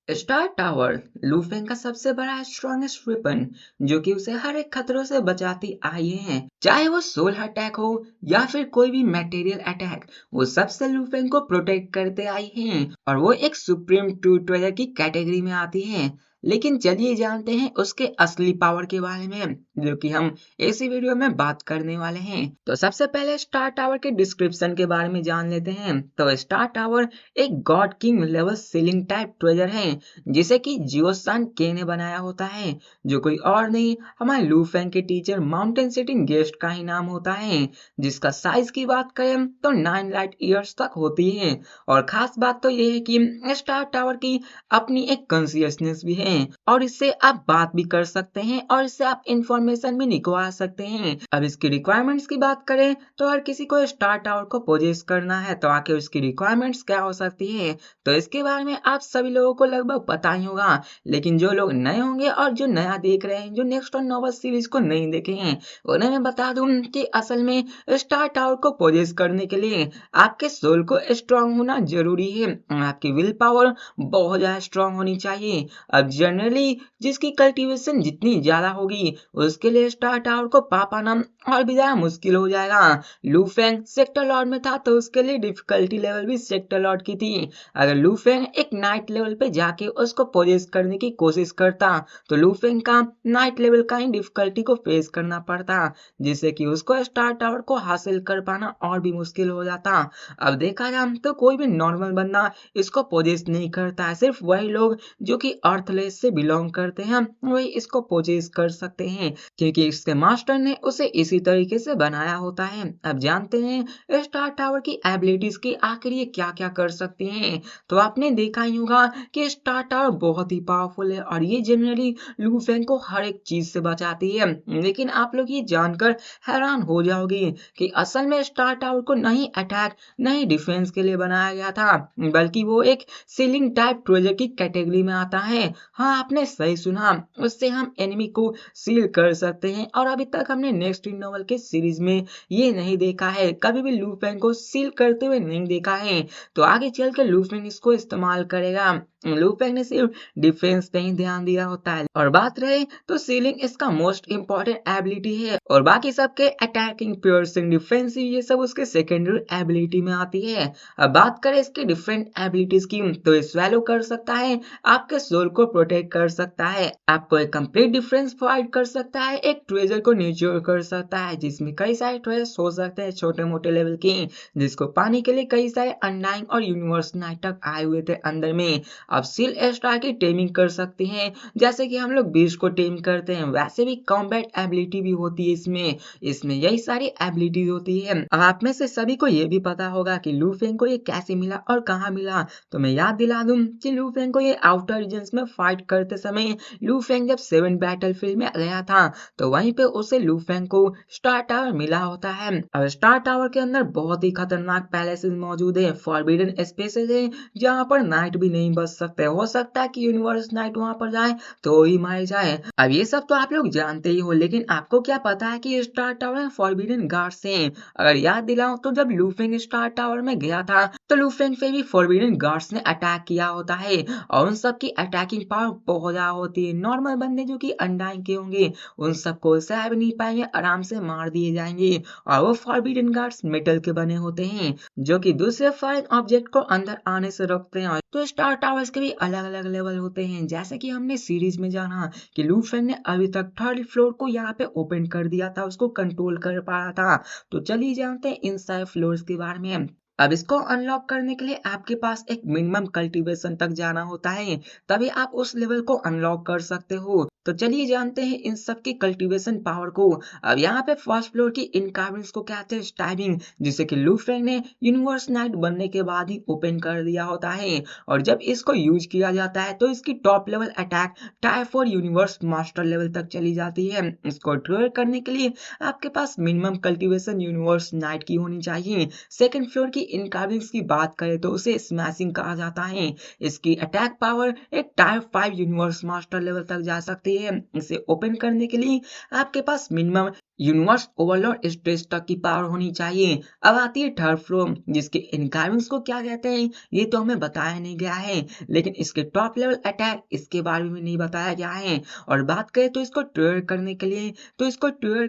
Star tower लूफेंग का सबसे बड़ा स्ट्रॉन्गेस्ट वेपन जो कि उसे हर एक खतरों से बचाती आई है। चाहे वो सोलर अटैक हो या फिर कोई भी मटेरियल अटैक, वो सबसे लूफेंग को प्रोटेक्ट करते आई हैं और वो एक सुप्रीम ट्रू ट्रेजर की कैटेगरी में आती है। लेकिन चलिए जानते हैं उसके असली पावर के बारे में, जो कि हम इसी वीडियो में बात करने वाले हैं। तो सबसे पहले स्टार टावर के डिस्क्रिप्शन के बारे में जान लेते हैं। तो स्टार टावर एक God king level ceiling type treasure है जिसे कि जियोसान के ने बनाया होता है, जो कोई और नहीं हमारे लूफेंग के टीचर माउंटेन सिटिंग गेस्ट का ही नाम होता है, जिसका साइज की बात करें तो 9 लाइट ईयर्स तक होती है। और खास बात तो यह है कि स्टार टावर की अपनी एक कॉन्शियसनेस भी है और इससे आप बात भी कर सकते हैं और इससे आप इंफॉर्मेशन भी निकलवा सकते हैं। अब इसकी रिक्वायरमेंट्स की बात करें तो हर किसी को स्टार टावर को पोजेस करना है, तो आखिर उसकी रिक्वायरमेंट्स क्या हो सकती है, तो इसके बारे में आप सभी लोगों को लगभग पता ही होगा। लेकिन जो लोग नए होंगे और जो नया देख रहे हैं, जो नेक्स्ट और नोवा सीरीज को नहीं देखे हैं, उन्हें मैं बता दूं कि असल में स्टार टावर को पोजेस करने के लिए आपके सोल को स्ट्रांग होना जरूरी है। आपकी विल पावर बहुत ज्यादा स्ट्रांग होनी चाहिए। अब जनरली जिसकी कल्टीवेशन जितनी ज्यादा होगी उसके लिए स्टार टावर को पा पाना और भी ज्यादा मुश्किल हो जाएगा। लूफेंग सेक्टर लॉर्ड में था तो उसके लिए डिफिकल्टी लेवल भी सेक्टर लॉर्ड की थी। अगर लूफेंग एक नाइट लेवल पे जाके उसको पोजेस करने की कोशिश करता तो लूफेंग का नाइट लेवल का ही डिफिकल्टी को फेस करना पड़ता, जिससे कि उसको स्टार टावर को हासिल कर पाना और भी मुश्किल हो जाता। अब देखा जाए तो कोई भी नॉर्मल बंदा इसको पोजेस नहीं करता है, सिर्फ वही लोग जो कि अर्थलेस से बिलोंग करते हैं वही इसको पोजेस कर सकते हैं, क्योंकि इसके मास्टर ने उसे इसी तरीके से बनाया होता है। अब जानते हैं स्टार टावर की एबिलिटीज की आखिर ये क्या क्या कर सकती हैं। तो आपने देखा ही होगा कि स्टार टावर बहुत ही पावरफुल है और ये जनरली लूफेंग को हर एक चीज से बचाती है। लेकिन आप लोग ये जानकर हैरान हो जाओगे कि असल में स्टार टावर को नहीं अटैक नहीं डिफेंस के लिए बनाया गया था, बल्कि वो एक सीलिंग टाइप ट्रेजर की कैटेगरी में आता है। हाँ, आपने सही सुना, उससे हम एनिमी को सील कर सकते हैं और अभी तक हमने नेक्स्ट इन नोवेल के सीरीज में ये नहीं देखा है, कभी भी लूफेंग को सील करते हुए नहीं देखा है। तो आगे चल कर लूफेंग इसको इस्तेमाल करेगा। लूफेंग ने सिर्फ डिफेंस पे ही ध्यान दिया होता है और बात रहे तो सीलिंग इसका मोस्ट इम्पोर्टेंट एबिलिटी है और बाकी सबके अटैकिंग, पियर्सिंग, डिफेंसिव ये सब उसके सेकेंडरी एबिलिटी में आती है। अब बात करें इसकी डिफरेंट एबिलिटीज की तो स्वेलो कर सकता है, आपके सोल को प्रोटेक्ट कर सकता है, आपको एक कंप्लीट डिफरेंस प्रोवाइड कर सकता है, एक ट्रेजर को न्यूट्रल कर सकता है जिसमें कई सारे ट्रेजर्स हो सकते हैं छोटे मोटे लेवल के, जिसको पाने के लिए कई सारे अनडाइंग और यूनिवर्स नाइट तक आए हुए थे अंदर में। अब सील स्टार की टेमिंग कर सकते हैं, जैसे कि हम लोग बीस्ट को टेम करते हैं वैसे भी कॉम्बैट एबिलिटी भी होती है इसमें। इसमें यही सारी एबिलिटीज होती है। अब आप में से सभी को ये भी पता होगा कि लूफेंग को ये कैसे मिला और कहाँ मिला, तो मैं याद दिला दूं कि लूफेंग को ये आउटर रीजन्स में फाइट करते समय लूफेंग जब 7 बैटलफील्ड में गया था तो वहीं पे उसे लूफेंग को स्टार टावर मिला होता है। अब स्टार टावर के अंदर बहुत ही खतरनाक पैलेसेस मौजूद है, फॉरबिडन स्पेसेस है जहाँ पर नाइट भी नहीं बच सकते, हो सकता है कि यूनिवर्स नाइट वहां पर जाए तो ही मारे जाए। अब ये सब तो आप लोग जानते ही हो, लेकिन आपको क्या पता है कि स्टार टावर में फॉरबिडन गार्ड्स हैं? अगर याद दिलाऊं तो जब लूफेंग स्टार टावर में गया था तो लूफेंग पे भी फॉरबिडन गार्ड्स ने अटैक किया होता है और उन सब की अटैकिंग पावर बहुत ज्यादा होती है। नॉर्मल बंदे जो कि अनडाइंग के होंगे उन सबको सह भी नहीं पाएंगे, आराम से मार दिए जाएंगे। और वो फॉरबिडन गार्ड्स मेटल के बने होते हैं जो कि दूसरे फॉरेन ऑब्जेक्ट को अंदर आने से रोकते हैं। तो स्टार टावर्स के भी अलग अलग लेवल होते हैं, जैसे कि हमने सीरीज में जाना कि लूफेंग ने अभी तक 3rd फ्लोर को यहाँ पे ओपन कर दिया था, उसको कंट्रोल कर पा रहा था। तो चलिए जानते हैं इन सारे फ्लोर्स के बारे में। अब इसको अनलॉक करने के लिए आपके पास एक मिनिमम कल्टीवेशन तक जाना होता है, तभी आप उस लेवल को अनलॉक कर सकते हो। तो चलिए जानते हैं इन सब की कल्टीवेशन पावर को। अब यहाँ पे फर्स्ट फ्लोर की इन कैबिन्स को कहते हैं स्टाइबिंग, जिसे कि लूफेंग ने यूनिवर्स नाइट बनने के बाद ही ओपन कर दिया होता है। और जब इसको यूज किया जाता है तो इसकी top level attack tyre 4 universe master level तक चली जाती है। इसको ट्रिगर करने के लिए आपके पास मिनिमम कल्टीवेशन यूनिवर्स नाइट की होनी चाहिए। सेकंड फ्लोर की इन कैबिन्स की बात करें तो उसे स्मैशिंग कहा जाता है। इसकी अटैक पावर एक टायर 5 यूनिवर्स मास्टर लेवल तक जा सकती है। इसे ओपन करने के लिए आपके पास मिनिमम यूनिवर्स ओवरलॉर्ड स्टेज तक की पावर होनी चाहिए। अब आती है थर्ड फ्लोर, जिसके इनकार्विंग्स को क्या कहते हैं ये तो हमें बताया नहीं गया है, लेकिन इसके टॉप लेवल अटैक इसके बारे में नहीं बताया गया है। और बात करें तो इसको ट्रिगर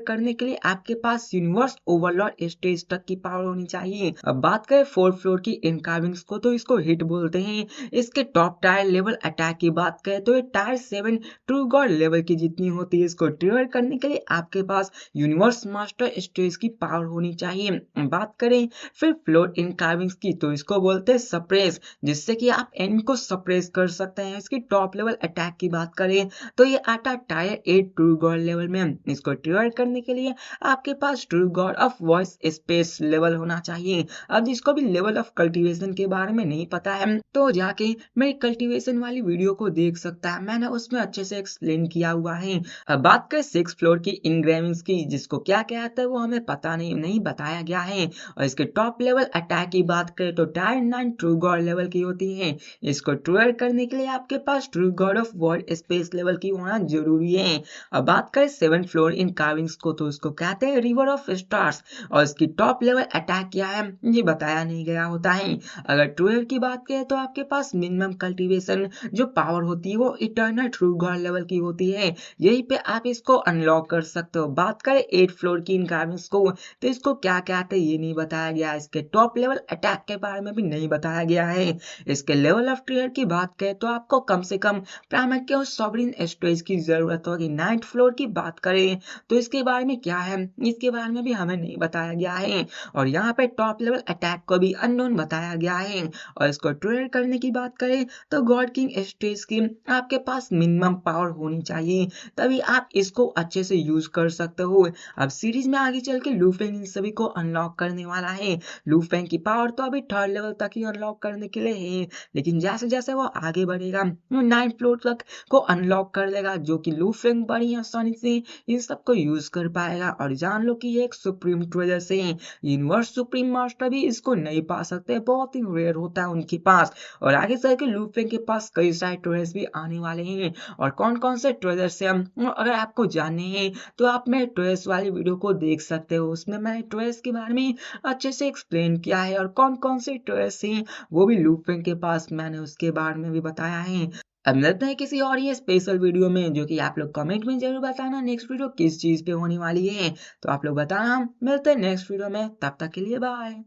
करने के लिए आपके पास यूनिवर्स ओवरलॉर्ड स्टेज तक की पावर होनी चाहिए। अब बात करें फोर्थ फ्लोर की इनकार्विंग्स को तो इसको हिट बोलते हैं। इसके टॉप टायर लेवल अटैक की बात करें तो ये टायर 7 ट्रू गॉड लेवल की जितनी होती है। इसको ट्रिगर करने के लिए आपके पास यूनिवर्स मास्टर स्टेज की पावर होनी चाहिए। बात करें फिर फ्लोर इनकार्विंग्स की तो इसको बोलते हैं सप्रेस, जिससे कि आप एनिमी को सप्रेस कर सकते हैं। इसकी टॉप लेवल अटैक की बात करें तो ये आता टायर 8 ट्रू गॉड लेवल में। इसको ट्रिगर करने के लिए आपके पास true god of voice space level होना चाहिए। अब जिसको भी लेवल ऑफ कल्टीवेशन के बारे में नहीं पता है तो जाके मेरी कल्टीवेशन वाली वीडियो को देख सकता है, मैंने उसमें अच्छे से एक्सप्लेन किया हुआ है। अब बात करें 6 फ्लोर की इंग्रेविंग्स की, जिसको क्या कहता है वो हमें पता नहीं बताया गया है। और इसके टॉप लेवल अटैक की बात करें तो टायर 9 ट्रू गॉड लेवल की होती है। इसको ट्रिगर करने के लिए आपके पास true god of world space level की होना जरूरी है। अब बात करें 7 फ्लोर इन कार्विंग्स को तो इसको कहते हैं रिवर ऑफ स्टार्स, और इसकी टॉप लेवल अटैक क्या है ये बताया नहीं गया होता है। अगर ट्रिगर की बात करें तो आपके पास मिनिमम कल्टीवेशन जो पावर होती है वो इटर्नल ट्रू गॉड लेवल की होती है। यहीं पे आप इसको अनलॉक कर सकते हो। बात करें 8 फ्लोर की इनकार्विंग्स को तो इसको क्या कहते हैं ये नहीं बताया गया। इसके टॉप लेवल अटैक के बारे में भी नहीं बताया गया है। इसके लेवल ऑफ ट्रिगर की बात करें तो आपको कम से कम प्राइमरी सॉवरिन स्टेज की जरूरत होगी। 9th फ्लोर की बात करें तो इसके बारे में क्या है इसके बारे में भी हमें नहीं बताया गया है। और यहाँ पे टॉप लेवल अटैक को भी अननोन बताया गया है। और इसको ट्रिगर करने की बात करें तो गॉड किंग स्टेज की आपके पास मिनिमम पावर होनी चाहिए, तभी आप इसको अच्छे से यूज कर सकते हो। अब सीरीज में आगे चल के लू फेंग इन सभी को अनलॉक करने वाला है। लू फेंग की पावर तो अभी थर्ड लेवल तक ही अनलॉक करने के लिए है, लेकिन जैसे जैसे वो आगे बढ़ेगा वो 9th फ्लोर तक को अनलॉक कर लेगा, जो कि लू फेंग बड़ी आसानी से इन सबको यूज कर पाएगा। और जान लो कि ये एक सुप्रीम ट्रेजर से यूनिवर्स सुप्रीम मास्टर भी इसको नहीं पा सकते, बहुत ही रेयर होता है उनके पास। और आगे चल के लू फेंग के पास कई सारे ट्रेजर्स भी आने वाले हैं। और कौन कौन से ट्रेजर से हम अगर आपको जानने हैं तो आप मेरे ट्रेजर्स वाली वीडियो को देख सकते हो। उसमें मैंने ट्रेजर्स के बारे में अच्छे से एक्सप्लेन किया है, और कौन कौन से ट्रेजर्स हैं वो भी लू फेंग के पास मैंने उसके बारे में भी बताया है। अब मिलते हैं किसी और ये स्पेशल वीडियो में, जो कि आप लोग कमेंट में जरूर बताना नेक्स्ट वीडियो किस चीज पे होने वाली है। तो आप लोग बताना, मिलते हैं नेक्स्ट वीडियो में, तब तक के लिए बाय।